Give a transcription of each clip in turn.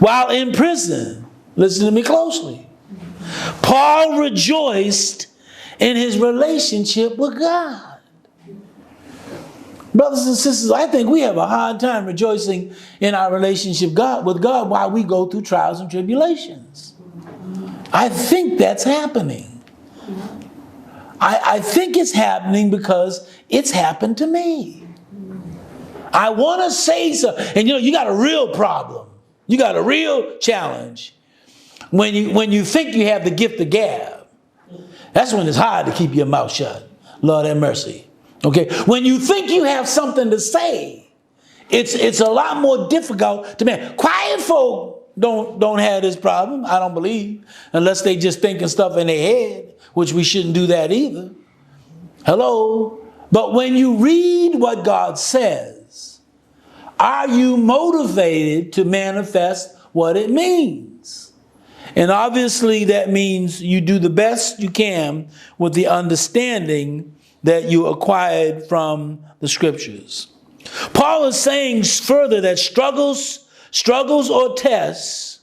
while in prison. Listen to me closely. Paul rejoiced in his relationship with God. Brothers and sisters, I think we have a hard time rejoicing in our relationship with God while we go through trials and tribulations. I think that's happening. I think it's happening because it's happened to me. I want to say so. And you got a real problem. You got a real challenge when you think you have the gift of gab. That's when it's hard to keep your mouth shut. Lord have mercy. Okay, when you think you have something to say, it's a lot more difficult to manage. Quiet folk don't have this problem, I don't believe, unless they just thinking stuff in their head, which we shouldn't do that either. Hello? But when you read what God says, are you motivated to manifest what it means? And obviously that means you do the best you can with the understanding that you acquired from the scriptures. Paul is saying further that struggles or tests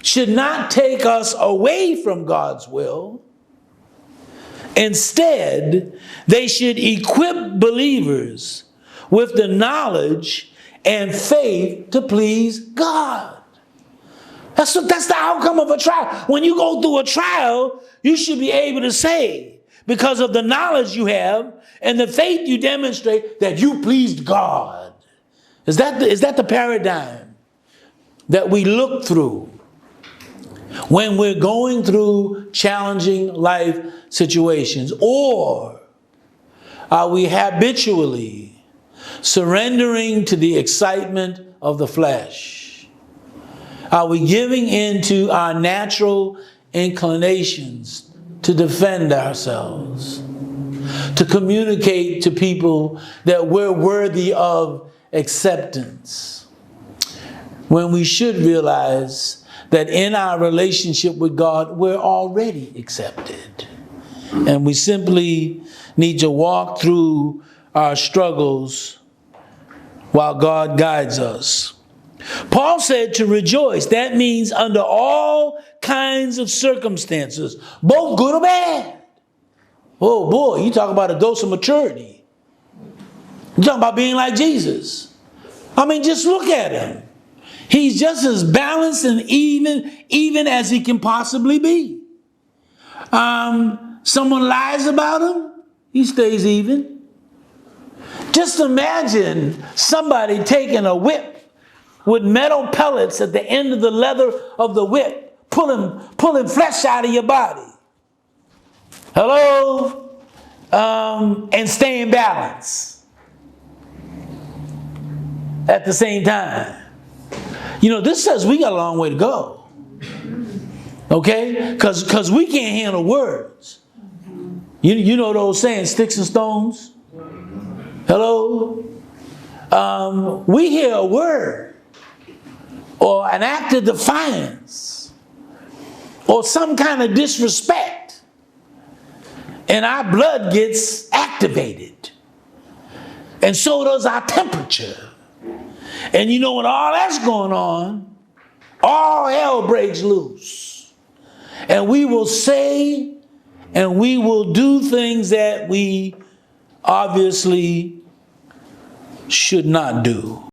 should not take us away from God's will. Instead, they should equip believers with the knowledge and faith to please God. That's the outcome of a trial. When you go through a trial, you should be able to say, because of the knowledge you have and the faith you demonstrate, that you pleased God. Is that the paradigm that we look through when we're going through challenging life situations? Or are we habitually surrendering to the excitement of the flesh? Are we giving in to our natural inclinations to defend ourselves, to communicate to people that we're worthy of acceptance, when we should realize that in our relationship with God, we're already accepted. And we simply need to walk through our struggles while God guides us. Paul said to rejoice. That means under all kinds of circumstances, both good or bad. Oh boy, you talk about a dose of maturity. You talk about being like Jesus. I mean, just look at him. He's just as balanced and even as he can possibly be. Someone lies about him, he stays even. Just imagine somebody taking a whip with metal pellets at the end of the leather of the whip, pulling flesh out of your body. Hello? And staying balanced at the same time. This says we got a long way to go. Okay? Because we can't handle words. You know those saying, sticks and stones? Hello? We hear a word, or an act of defiance, or some kind of disrespect, and our blood gets activated. And so does our temperature. And when all that's going on, all hell breaks loose. And we will say and we will do things that we obviously should not do.